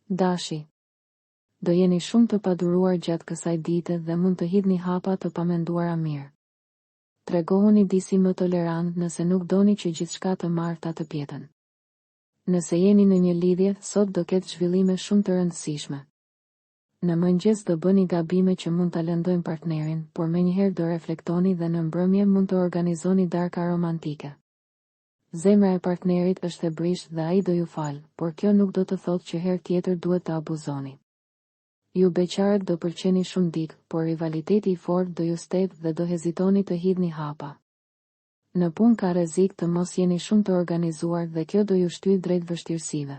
Dashi. Do jeni shumë të paduruar gjatë kësaj dite dhe mund të hidhni hapa të pamenduara mirë. Tregohuni disi më tolerant nëse nuk doni që gjithçka të marrë të pjetën. Nëse jeni në një lidhje, sot do ketë zhvillime shumë të rëndësishme. Në mëngjes do bëni gabime që mund ta lëndojnë partnerin, por menjëherë do reflektoni dhe në mbrëmje mund të organizoni darka romantike. Zemra e partnerit është e brisht dhe ai do ju falë, por kjo nuk do të thotë që herë tjetër duhet të abuzoni. Ju beqarët do pëlqeni shumë dikë, por rivaliteti i fortë do ju stet dhe do hezitoni të hidhni hapa. Në punë ka rrezik të mos jeni shumë të organizuar dhe kjo do ju shtyjë drejt vështirësive.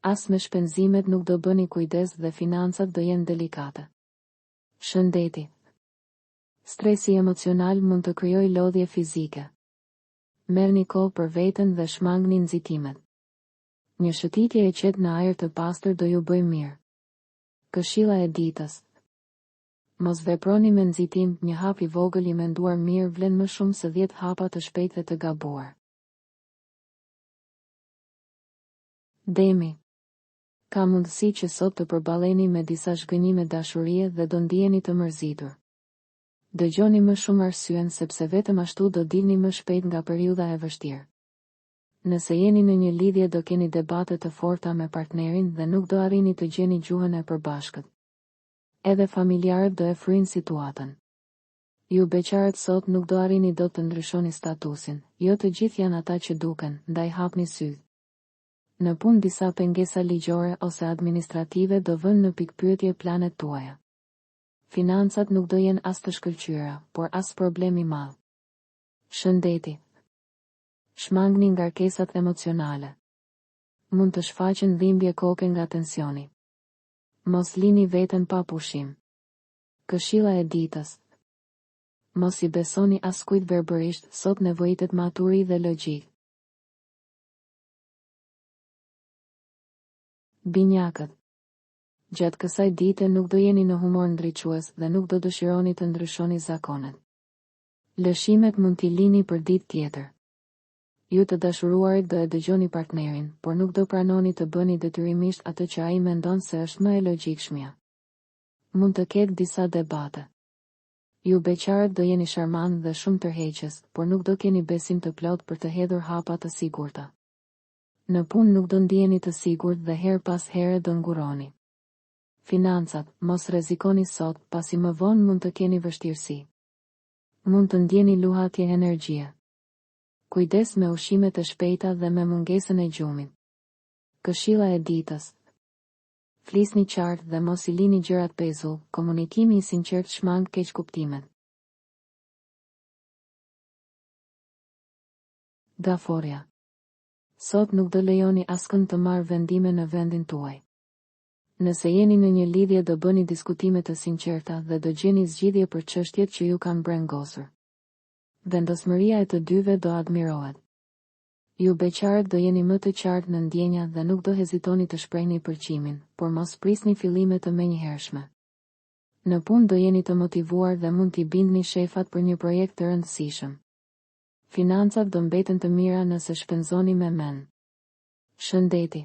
As me shpenzimet nuk do bëni kujdes dhe financat do jenë delikate. Shëndeti. Stresi emocional mund të krijojë lodhje fizike. Merrni kohë për veten dhe shmangni nxitimet. Një shëtitje e qetë në ajër të pastër do ju bëjë mirë. Këshilla e ditës. Mos veproni me nxitim, një hap i vogël i menduar mirë vlen më shumë se 10 hapa të shpejtë të gabuar. Demi. Ka mundësi që sot të përballeni me disa zhgënjime dashurie dhe do ndiheni të mërzitur. Dëgjoni më shumë arsyen sepse vetëm ashtu do dilni më shpejt nga periudha e vështirë. Nëse jeni në një lidhje do keni debate të forta me partnerin dhe nuk do arrini të gjeni gjuhën e përbashkët. Edhe familjarët do e fryjnë situatën. Ju beqarët sot nuk do arrini dot të ndryshoni statusin, jo të gjithë janë ata që duken, ndaj hapni sytë. Në punë disa pengesa ligjore ose administrative do vënë në pikpyetje planet tuaja. Financat nuk do jenë as të shkëlqyera, por as problem i madh. Shëndeti. Shmangni ngarkesat emocionale. Mund të shfaqen dhimbje koke nga tensioni. Mos lini veten pa pushim. Këshilla e ditës. Mos i besoni askujt verbërisht, sot nevojitet maturi dhe logjik. Binjakët. Gjatë kësaj dite nuk do jeni në humor ndriçues dhe nuk do dëshironi të ndryshoni zakonet. Lëshimet mund t'i lini për ditë tjetër. Ju të dashuruarit do e dëgjoni partnerin, por nuk do pranoni të bëni detyrimisht atë që ai mendon se është më e logjikshmja. Mund të ketë disa debate. Ju beqarët do jeni sharmant dhe shumë tërheqës, por nuk do keni besim të plot për të hedhur hapa të sigurta. Në punë nuk do ndiheni të sigurt dhe her pas here do nguroni. Financat, mos rrezikoni sot, pasi më vonë mund të keni vështirësi. Mund të ndjeni luhatje energjie. Kujdes me ushqimet e shpejta dhe me mungesën e gjumit. Këshilla e ditës. Flisni qartë dhe mos i lini gjërat pezull, komunikimi i sinqert shmang keq kuptimet. Gaforja. Sot nuk do lejoni askënd të marrë vendime në vendin tuaj. Nëse jeni në një lidhje do bëni diskutime të sinqerta dhe do gjeni zgjidhje për çështjet që ju kanë brengosur. Vendosmëria e të dyve do admirohet. Ju beqarët do jeni më të qartë në ndjenja dhe nuk do hezitoni të shprehni pëlqimin, por mos prisni fillime të menjëhershme. Në punë do jeni të motivuar dhe mund t'i bindni shefat për një projekt të rëndësishëm. Financat do mbeten të mira nëse shpenzoni me mend. Shëndeti.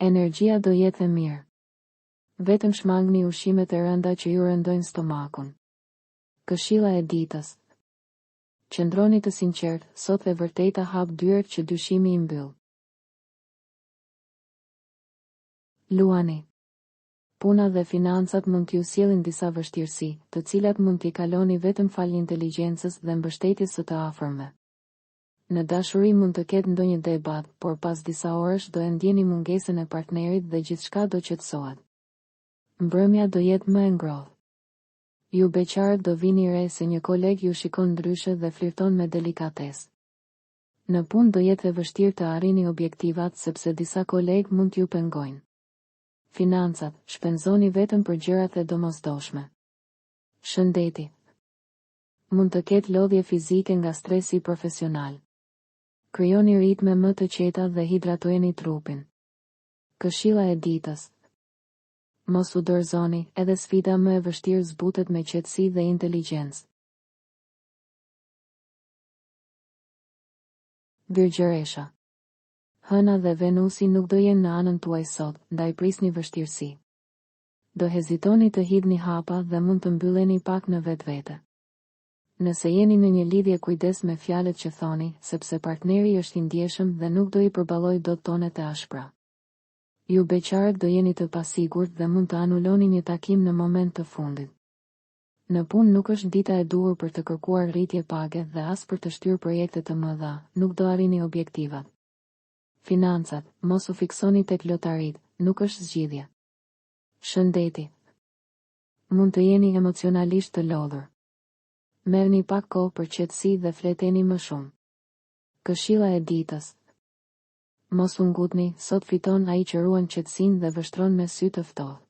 Energjia do jetë e mirë. Vetëm shmangni ushqimet e rënda që ju rëndojnë stomakun. Këshilla e ditës. Qëndroni të sinqert, sot e vërteta hap dyert që dyshimi i mbyll. Luani. Puna dhe financat mund t'ju sjellin disa vështirësi, të cilat mund t'i kaloni vetëm fal inteligjencës dhe mbështetjes së të afërmve. Në dashuri mund të ketë ndonjë debat, por pas disa orësh do e ndjeni mungesën e partnerit dhe gjithçka do qetësohet. Mbrëmja do jetë më e ngrohtë. Ju beqarët do vini re se një koleg ju shikon ndryshe dhe flirton me delikatesë. Në punë do jetë e vështirë të arrini objektivat sepse disa kolegë mund t'ju pengojnë. Financat, shpenzoni vetëm për gjërat e domosdoshme. Shëndeti. Mund të ketë lodhje fizike nga stresi profesional. Krijoni ritme më të qeta dhe hidratojeni trupin. Këshilla e ditës. Mos u dorëzoni, edhe sfida më e vështirë zbutet me qetësi dhe inteligjencë. Virgjëresha. Hëna dhe Venusi nuk do jenë në anën tuaj sot, ndaj prisni vështirësi. Do hezitoni të hidhni hapa dhe mund të mbylleni pak në vetvete. Nëse jeni në një lidhje, kujdes me fjalët që thoni, sepse partneri është i ndjeshëm dhe nuk do i përballoj dot tonet e ashpra. Ju beqarët do jeni të pasigurt dhe mund të anuloni një takim në moment të fundit. Në punë nuk është dita e duhur për të kërkuar rritje page dhe as për të shtyrë projekte të mëdha, nuk do arrini objektivat. Financat, mos u fiksoni tek lotarit, nuk është zgjidhje. Shëndeti. Mund të jeni emocionalisht të lodhur. Merrni pak kohë për qetësi dhe fleteni më shumë. Këshilla e ditës. Mos u ngutni, sot fiton ai që ruan qetësinë dhe vështron me sy të ftohtë.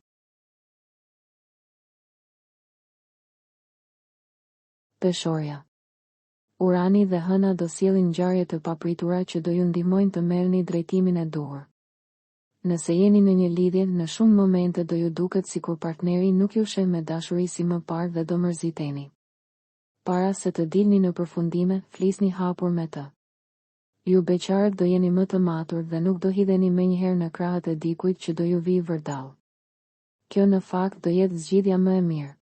Peshorja. Urani dhe Hëna do sjellin ngjarje të papritura që do ju ndihmojnë të merrni drejtimin e duhur. Nëse jeni në një lidhje, në shumë momente do ju duket sikur partneri nuk ju sheh me dashuri si më parë dhe do mërziteni. Para se të dilni në përfundime, flisni hapur me të. Ju beqarët do jeni më të matur dhe nuk do hidheni menjëherë në krahët e dikujt që do ju vijë vërdall. Kjo në fakt do jetë zgjidhja më e mirë.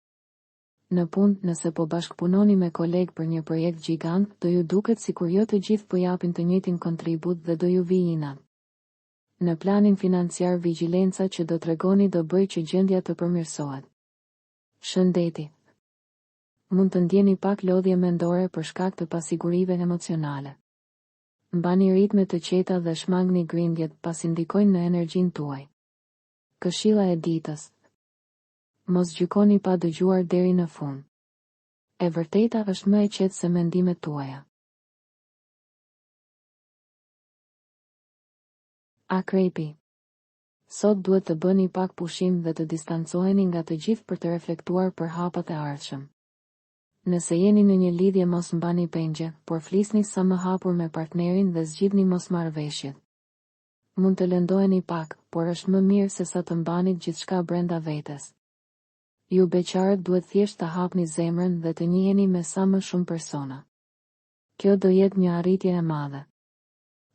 Në punë, nëse po bashkëpunoni me kolegë për një projekt gjigant, do ju duket sikur jo të gjithë po japin të njëjtin kontribut dhe do ju vijë inat. Në planin financiar, vigjilenca që do tregoni do bëjë që gjendja të përmirësohet. Shëndeti. Mund të ndjeni pak lodhje mendore për shkak të pasigurive emocionale. Mbani ritme të qeta dhe shmangni grindjet, pasi ndikojnë në energjinë tuaj. Këshilla e ditës. Mos gjykoni pa dëgjuar deri në fund. E vërteta është më e qetë se mendimet tuaja. Akrepi. Sot duhet të bëni pak pushim dhe të distancoheni nga të gjithë për të reflektuar për hapat e ardhshëm. Nëse jeni në një lidhje, mos mbani pengje, por flisni sa më hapur me partnerin dhe zgjidhni mosmarrëveshjet. Mund të lëndoheni pak, por është më mirë se sa të mbani gjithçka brenda vetes. Ju beqarët duhet thjesht të hapni zemrën dhe të njiheni me sa më shumë persona. Kjo do jetë një arritje e madhe.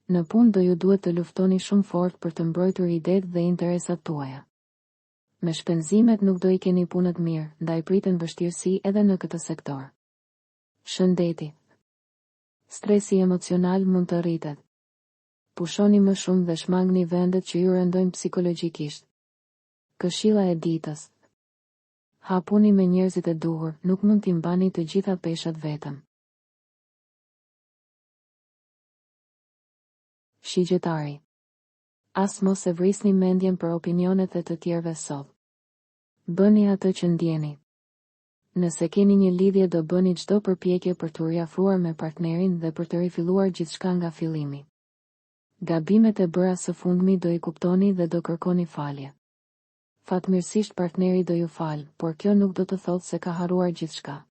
Në punë do ju duhet të luftoni shumë fort për të mbrojtur idetë dhe interesat tuaja. Me shpenzimet nuk do i keni punët mirë, ndaj priten vështirësi edhe në këtë sektor. Shëndeti. Stresi emocional mund të rritet. Pushoni më shumë dhe shmangni vendet që ju rëndojnë psikologjikisht. Këshilla e ditës. Hapuni me njerëzit e duhur, nuk mund t'i mbani të gjitha peshat vetëm. Shigjetari. As mos e vrisni mendjen për opinionet e të tjerëve sot. Bëni atë që ndjeni. Nëse keni një lidhje, do bëni çdo përpjekje për t'u riafruar me partnerin dhe për të rifilluar gjithçka nga fillimi. Gabimet e bëra së fundmi do i kuptoni dhe do kërkoni falje. Fatmirësisht partneri do ju falë, por kjo nuk do të thotë se ka harruar gjithçka.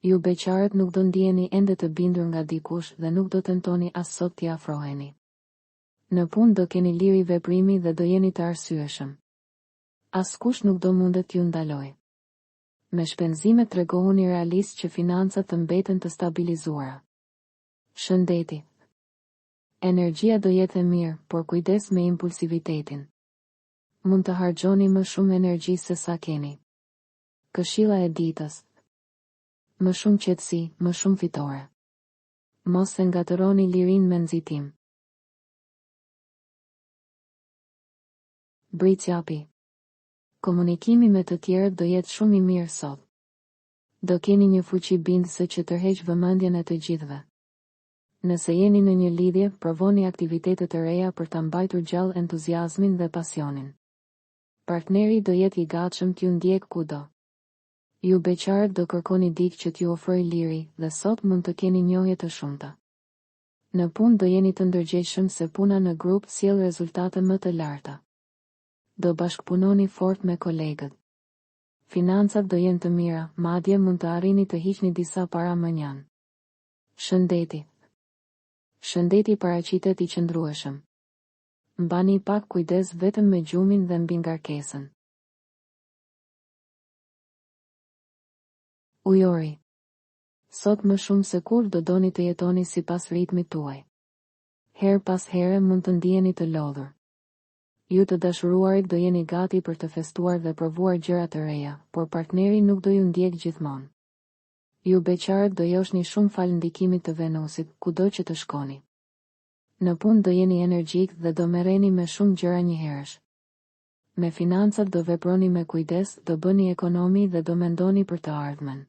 Ju beqarët nuk do ndjeni ende të bindur nga dikush dhe nuk do tentoni as sot t'i afroheni. Në punë do keni liri veprimi dhe do jeni të arsyeshëm. Askush nuk do mundet t'ju ndaloj. Me shpenzime tregohuni realist që financat të mbeten të stabilizuara. Shëndeti. Energjia do jetë e mirë, por kujdes me impulsivitetin. Mund të harxhoni më shumë energji se sa keni. Këshilla e ditës. Më shumë qetësi, më shumë fitore. Mos e ngatëroni lirinë me nxitim. Britsjapi. Komunikimi me të tjerët do jetë shumë i mirë sot. Do keni një fuqi bindëse që tërheq vëmendjen e të gjithëve. Nëse jeni në një lidhje, provoni aktivitete të reja për ta mbajtur gjallë entuziazmin dhe pasionin. Partneri do jetë i gatshëm t'ju ndjek kudo. Ju beqarët do kërkoni dikë që t'ju ofrojë liri dhe sot mund të keni njohje të shumta. Në punë do jeni të ndërgjegjshëm se puna në grup sjell rezultate më të larta. Do bashkëpunoni fort me kolegët. Financat do jenë të mira, madje mund të arrini të hiqni disa para mënjan. Shëndeti. Shëndeti paraqitet i qëndrueshëm. Mbani pak kujdes vetëm me gjumin dhe mbi ngarkesën. Ujori. Sot më shumë se kur do doni të jetoni sipas ritmit tuaj. Her pas here mund të ndiheni të lodhur. Ju të dashuruarit do jeni gati për të festuar dhe provuar gjëra të reja, por partneri nuk do ju ndjek gjithmonë. Ju beqarët do joshni shumë falë ndikimit të Venusit, kudo që të shkoni. Në punë do jeni energjik dhe do merreni me shumë gjëra njëherësh. Me financat do veproni me kujdes, do bëni ekonomi dhe do mendoni për të ardhmen.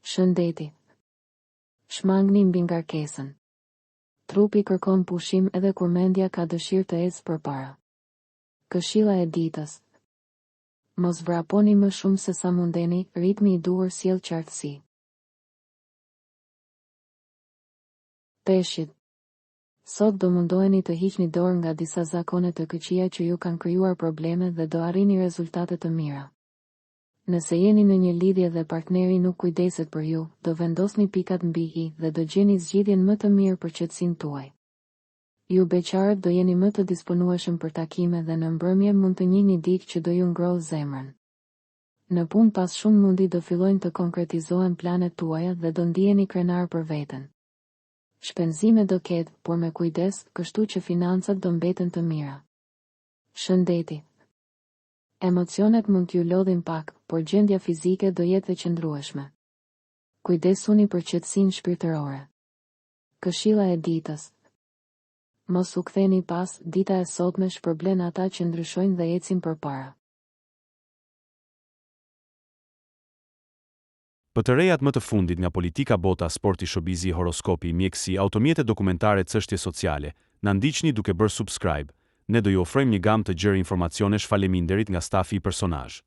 Shëndeti. Shmangni mbi ngarkesën. Trupi kërkon pushim edhe kur mendja ka dëshirë të ecë përpara. Këshilla e ditës. Mos vraponi më shumë se sa mundeni, ritmi i duhur sjell qartësi. Peshqit. Sot do mundoheni të hiqni dorë nga disa zakone të këqija që ju kanë krijuar probleme dhe do arrini rezultate të mira. Nëse jeni në një lidhje dhe partneri nuk kujdeset për ju, do vendosni pikat mbi i dhe do gjeni zgjidhjen më të mirë për qetësinë tuaj. Ju beqarët do jeni më të disponueshëm për takime dhe në mbrëmje mund të njihni dikë që do ju ngrohë zemrën. Në punë pas shumë mundi do fillojnë të konkretizohen planet tuaja dhe do ndiheni krenar për veten. Shpenzime do ketë, por me kujdes, kështu që financat do mbeten të mira. Shëndeti. Emocionet mund t'ju lodhin pak, por gjendja fizike do jetë e qëndrueshme. Kujdesuni për qetësinë shpirtërore. Këshilla e ditës. Mos u ktheni pas, dita e sotme shpërblen ata që ndryshojnë dhe ecin përpara. Për të rejat më të fundit nga politika, bota, sporti, showbizi, horoskopi, mjekësi, automjete dokumentare, çështje sociale, na ndiqni duke bërë subscribe. Ne do ju ofrojmë një gamë të gjerë informacionesh faleminderit nga stafi i personazh.